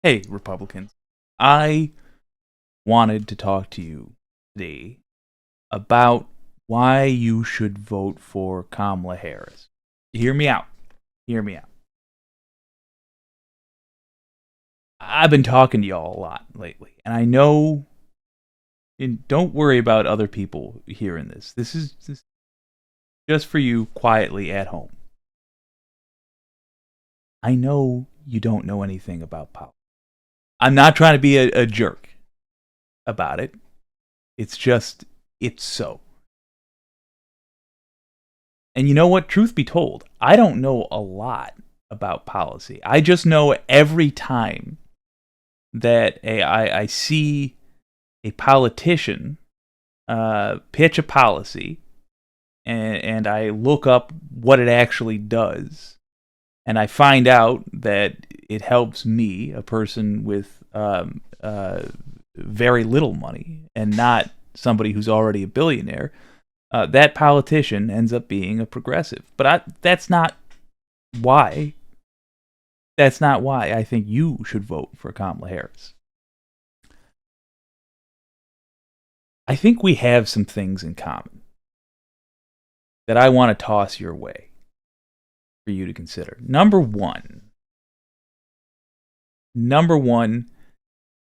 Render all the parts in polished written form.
Hey, Republicans. I wanted to talk to you today about why you should vote for Kamala Harris. Hear me out. Hear me out. I've been talking to y'all a lot lately, and I know. And don't worry about other people hearing this. This is just for you quietly at home. I know you don't know anything about politics. I'm not trying to be a jerk about it. It's just, it's so. And you know what? Truth be told, I don't know a lot about policy. I just know every time that I see a politician pitch a policy and I look up what it actually does, and I find out that it helps me, a person with very little money, and not somebody who's already a billionaire, that politician ends up being a progressive. But that's not why. That's not why I think you should vote for Kamala Harris. I think we have some things in common that I want to toss your way for you to consider. Number one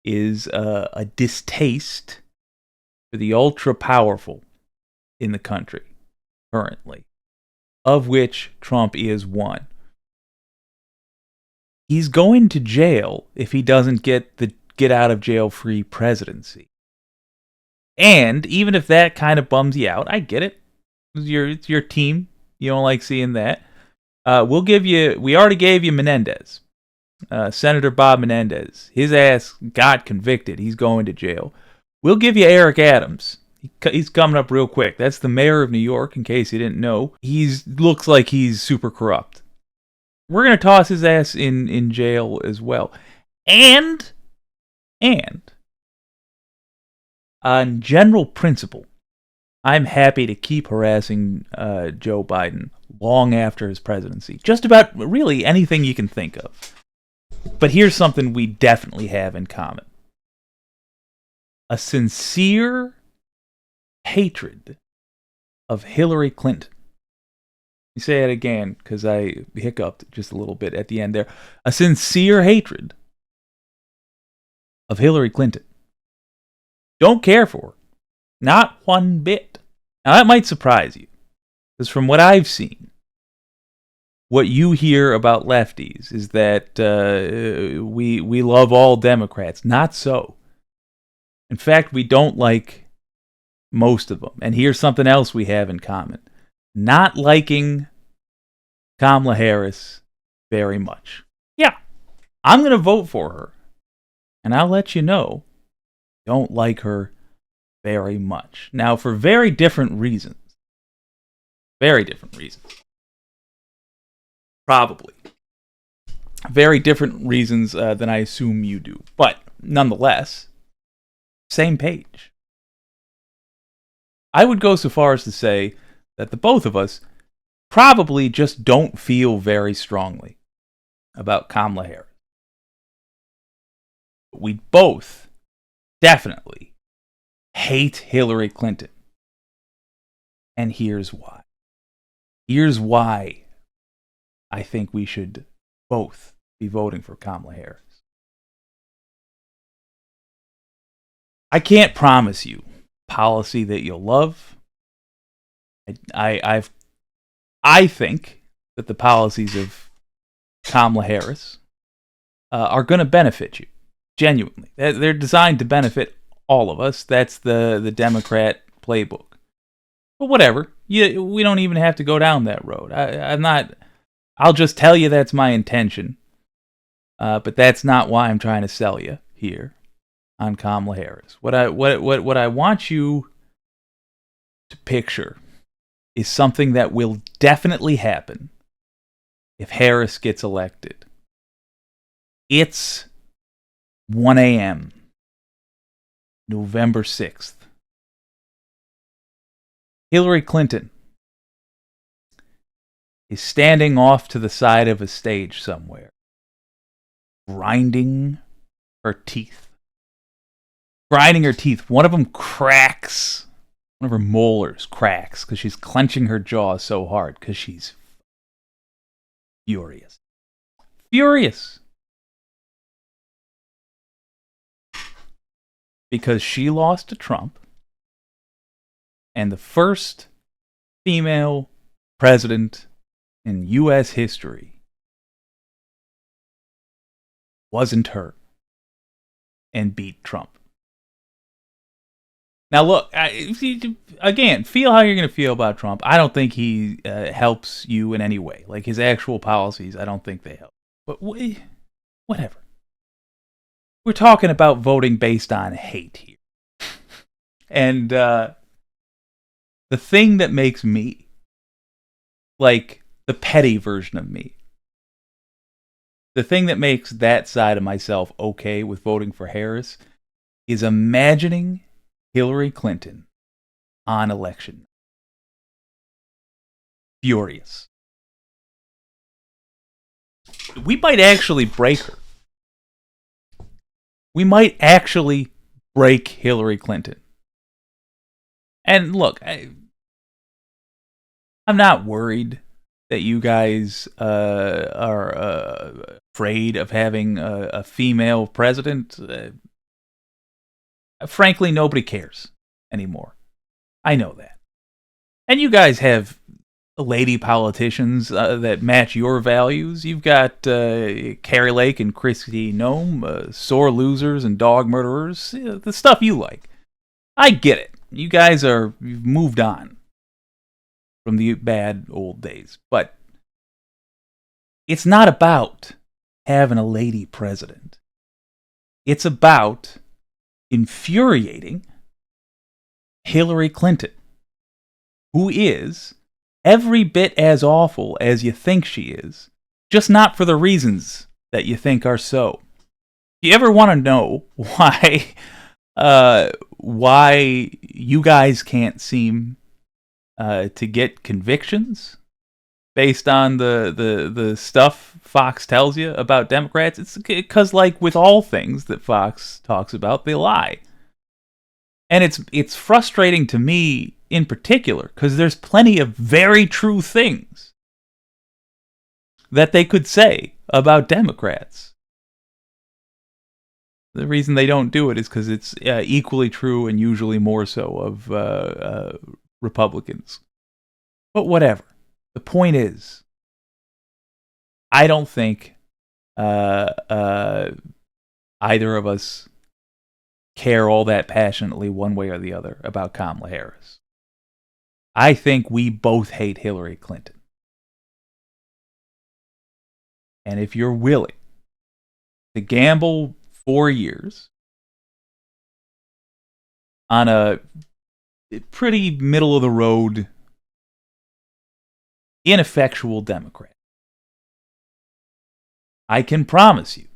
is a distaste for the ultra powerful in the country currently, of which Trump is one. He's going to jail if he doesn't get the get out of jail free presidency. And even if that kind of bums you out, I get it. It's your team. You don't like seeing that. We already gave you Menendez. Senator Bob Menendez. His ass got convicted. He's going to jail. We'll give you Eric Adams. He's coming up real quick. That's the mayor of New York, in case you didn't know. He looks like he's super corrupt. We're going to toss his ass in jail as well. And on general principle, I'm happy to keep harassing Joe Biden long after his presidency. Just about really anything you can think of. But here's something we definitely have in common. A sincere hatred of Hillary Clinton. Let me say it again, because I hiccuped just a little bit at the end there. A sincere hatred of Hillary Clinton. Don't care for her. Not one bit. Now, that might surprise you, because from what I've seen, what you hear about lefties is that we love all Democrats. Not so. In fact, we don't like most of them. And here's something else we have in common. Not liking Kamala Harris very much. Yeah, I'm going to vote for her. And I'll let you know, don't like her very much. Now, for very different reasons. Very different reasons. Probably. Very different reasons than I assume you do. But, nonetheless, same page. I would go so far as to say that the both of us probably just don't feel very strongly about Kamala Harris. But we both definitely hate Hillary Clinton. And here's why. Here's why I think we should both be voting for Kamala Harris. I can't promise you policy that you'll love. I think that the policies of Kamala Harris are going to benefit you, genuinely. They're designed to benefit all of us. That's the Democrat playbook. But whatever. We don't even have to go down that road. I'll just tell you that's my intention. But that's not why I'm trying to sell you here on Kamala Harris. What I want you to picture is something that will definitely happen if Harris gets elected. It's 1 a.m. November 6th. Hillary Clinton is standing off to the side of a stage somewhere, grinding her teeth. Grinding her teeth. One of them cracks. One of her molars cracks because she's clenching her jaw so hard because she's furious. Furious. Because she lost to Trump, and the first female president in U.S. history wasn't her and beat Trump. Now, look, again, feel how you're going to feel about Trump. I don't think he helps you in any way. Like, his actual policies, I don't think they help. But whatever. We're talking about voting based on hate here. And the thing that makes me, like, the petty version of me, the thing that makes that side of myself okay with voting for Harris is imagining Hillary Clinton on election. Furious. We might actually break her. We might actually break Hillary Clinton. And look, I'm not worried that you guys are afraid of having a female president. Frankly, nobody cares anymore. I know that. And you guys have lady politicians that match your values. You've got Carrie Lake and Kristi Noem, sore losers and dog murderers, the stuff you like. I get it. You guys you've moved on from the bad old days. But it's not about having a lady president. It's about infuriating Hillary Clinton, who is every bit as awful as you think she is, just not for the reasons that you think are so. If you ever want to know why you guys can't seem to get convictions based on the stuff Fox tells you about Democrats, it's because, like with all things that Fox talks about, they lie. And it's frustrating to me in particular because there's plenty of very true things that they could say about Democrats. The reason they don't do it is because it's equally true and usually more so of Republicans. But whatever. The point is, I don't think either of us care all that passionately one way or the other about Kamala Harris. I think we both hate Hillary Clinton. And if you're willing to gamble 4 years on a pretty middle-of-the-road, ineffectual Democrat, I can promise you,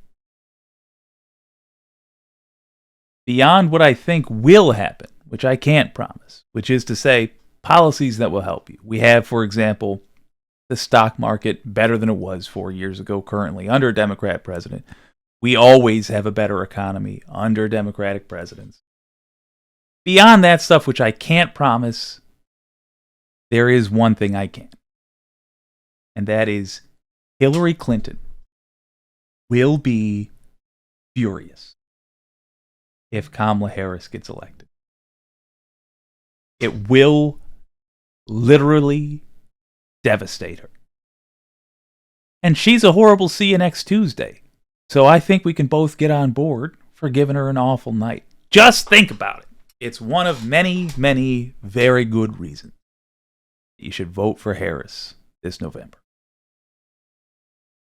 beyond what I think will happen, which I can't promise, which is to say, policies that will help you. We have, for example, the stock market better than it was 4 years ago currently under a Democrat president. We always have a better economy under Democratic presidents. Beyond that stuff, which I can't promise, there is one thing I can. And that is Hillary Clinton will be furious if Kamala Harris gets elected. It will literally devastate her. And she's a horrible see you next Tuesday. So I think we can both get on board for giving her an awful night. Just think about it. It's one of many, many very good reasons you should vote for Harris this November.